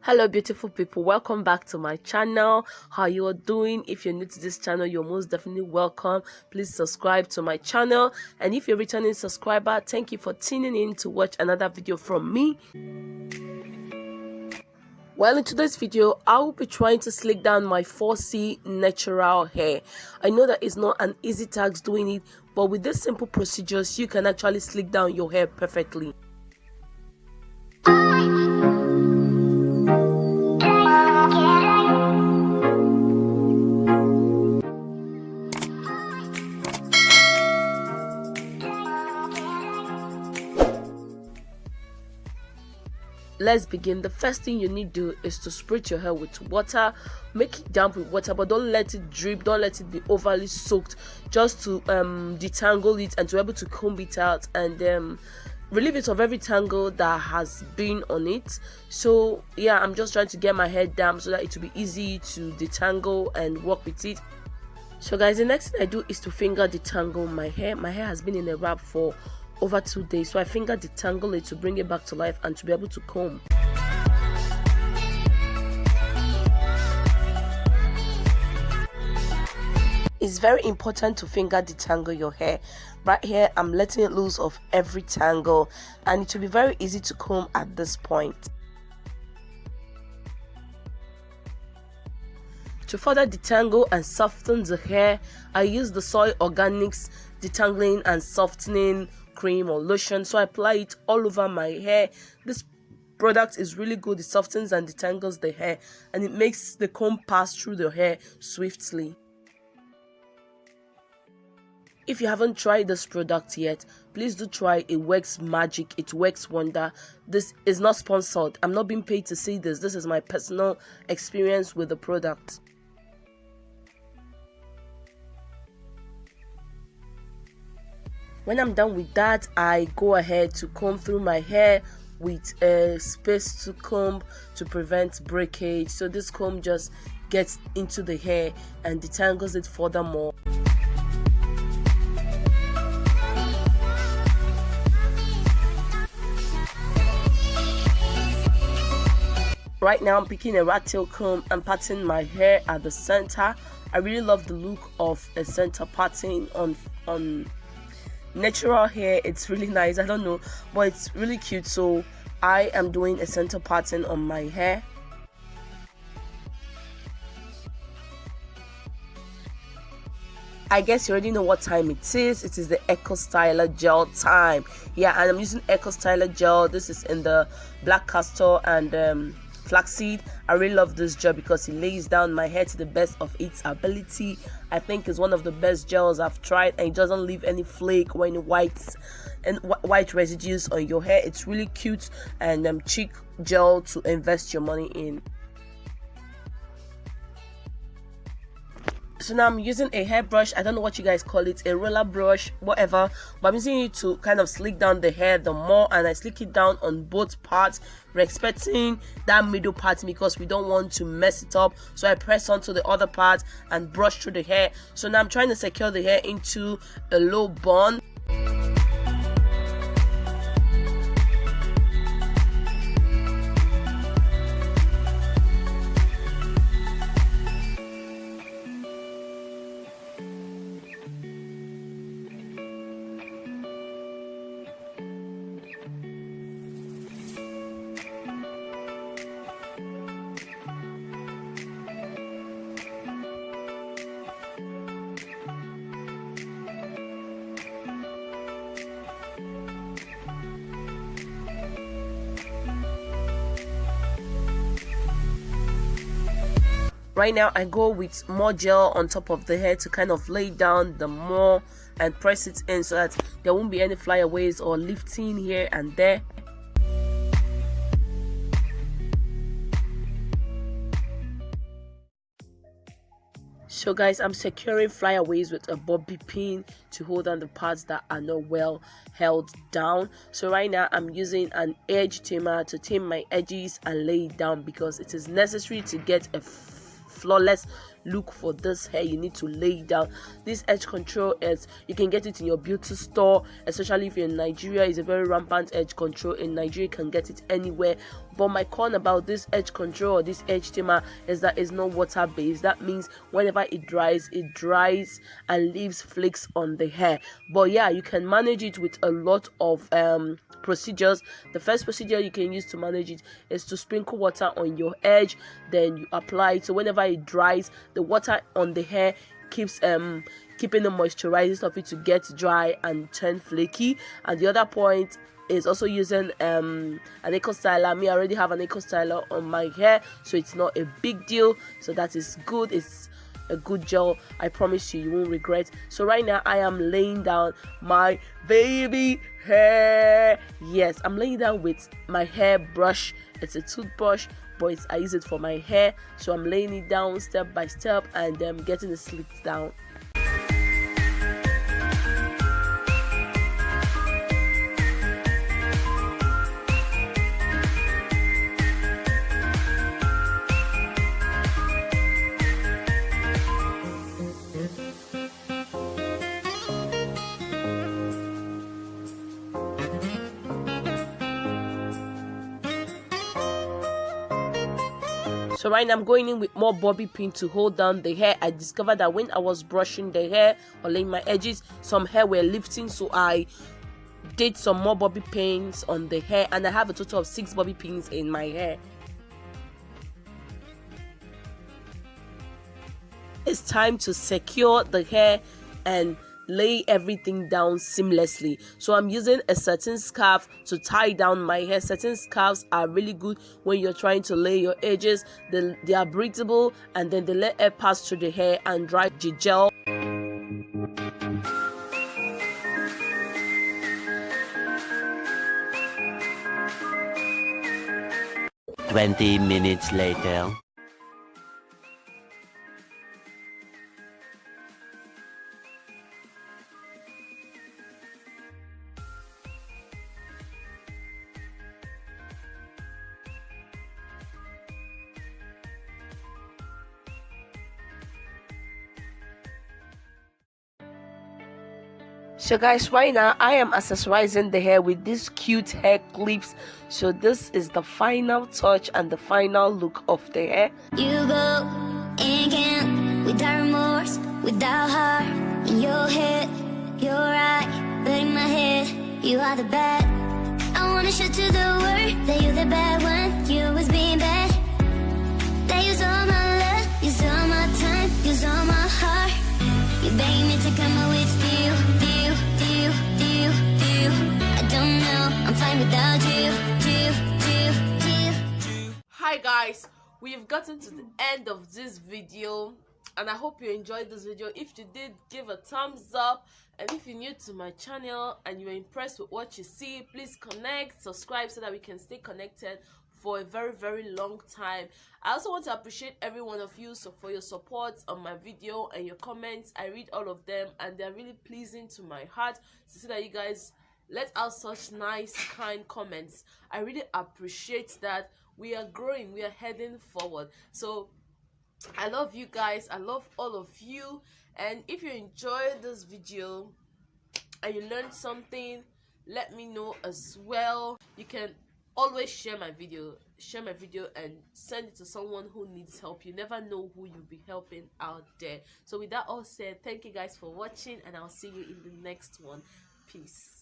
Hello beautiful people, welcome back to my channel. How you are doing? If you're new to this channel, you're most definitely welcome. Please subscribe to my channel, and if you're a returning subscriber, thank you for tuning in to watch another video from me. Well, in today's video, I will be trying to slick down my 4C natural hair. I know that it's not an easy task doing it, but with these simple procedures, you can actually slick down your hair perfectly. Let's begin. The first thing you need to do is to spritz your hair with water. Make it damp with water, but don't let it drip, don't let it be overly soaked, just to detangle it and to be able to comb it out and relieve it of every tangle that has been on it. So yeah, I'm just trying to get my hair damp so that it will be easy to detangle and work with it. So guys, the next thing I do is to finger detangle my hair. My hair has been in a wrap for over 2 days, so I finger detangle it to bring it back to life and to be able to comb. It's very important to finger detangle your hair. Right here, I'm letting it loose of every tangle, and it will be very easy to comb at this point. To further detangle and soften the hair, I use the Soy Organics detangling and softening cream or lotion, so I apply it all over my hair. This product is really good. It softens and detangles the hair, and it makes the comb pass through the hair swiftly. If you haven't tried this product yet, please do try. It works magic, it works wonder. This is not sponsored. I'm not being paid to say this. This is my personal experience with the product. When I'm done with that, I go ahead to comb through my hair with a space to comb to prevent breakage. So this comb just gets into the hair and detangles it furthermore. Right now, I'm picking a rat tail comb and parting my hair at the center. I really love the look of a center parting on natural hair. It's really nice. I don't know, but it's really cute. So I am doing a center pattern on my hair. I guess you already know what time it is. It is the Eco Styler gel time. Yeah, and I'm using Eco Styler gel. This is in the black castor and flaxseed. I really love this gel because it lays down my hair to the best of its ability. I think it's one of the best gels I've tried, and it doesn't leave any flake or any white residues on your hair. It's really cute and cheap gel to invest your money in. So now I'm using a hairbrush. I don't know what you guys call it, a roller brush, whatever, but I'm using it to kind of slick down the hair the more, and I slick it down on both parts, respecting that middle part because we don't want to mess it up. So I press onto the other part and brush through the hair. So now I'm trying to secure the hair into a low bun. Right now, I go with more gel on top of the hair to kind of lay down the more and press it in so that there won't be any flyaways or lifting here and there. So guys, I'm securing flyaways with a bobby pin to hold on the parts that are not well held down. So right now I'm using an edge tamer to tame my edges and lay it down because it is necessary to get a flawless look for this hair, you need to lay it down. This edge control is, you can get it in your beauty store, especially if you're in Nigeria. It's a very rampant edge control in Nigeria. You can get it anywhere. But my con about this edge control or this edge trimmer is that it's not water based. That means whenever it dries and leaves flakes on the hair. But yeah, you can manage it with a lot of procedures. The first procedure you can use to manage it is to sprinkle water on your edge, then you apply it. So whenever it dries, the water on the hair keeps keeping the moisturizing of it to get dry and turn flaky. And the other point is also using an eco styler. I already have an eco styler on my hair, so it's not a big deal. So that is good. It's a good gel. I promise you won't regret. So right now I am laying down my baby hair. Yes, I'm laying down with my hair brush. It's a toothbrush, but I use it for my hair. So I'm laying it down step by step and getting the slicks down. So right now I'm going in with more bobby pin to hold down the hair. I discovered that when I was brushing the hair or laying my edges, some hair were lifting, so I did some more bobby pins on the hair, and I have a total of 6 bobby pins in my hair. It's time to secure the hair and lay everything down seamlessly. So I'm using a satin scarf to tie down my hair. Satin scarves are really good when you're trying to lay your edges. They are breathable, and then they let air pass through the hair and dry the gel. "20 minutes later." So guys, right now I am accessorizing the hair with these cute hair clips. So this is the final touch and the final look of the hair. You go and again, without remorse, without heart. In your head, you're right, but in my head, you are the bad. I wanna show to the world that you're the bad one. You was being bad. That use all my love, use all my time, use all my heart. You begging me to come out with you. I don't know, I'm fine without you. Hi guys, we've gotten to the end of this video, and I hope you enjoyed this video. If you did, give a thumbs up, and if you're new to my channel and you're impressed with what you see, please connect, subscribe, so that we can stay connected for a very long time. I also want to appreciate every one of you for your support on my video and your comments. I read all of them, and they're really pleasing to my heart to see that you guys let out such nice, kind comments. I really appreciate that. We are growing, we are heading forward. So I love you guys, I love all of you. And if you enjoyed this video and you learned something, let me know as well. You can always share my video and send it to someone who needs help. You never know who you'll be helping out there. So with that all said, thank you guys for watching, and I'll see you in the next one. Peace.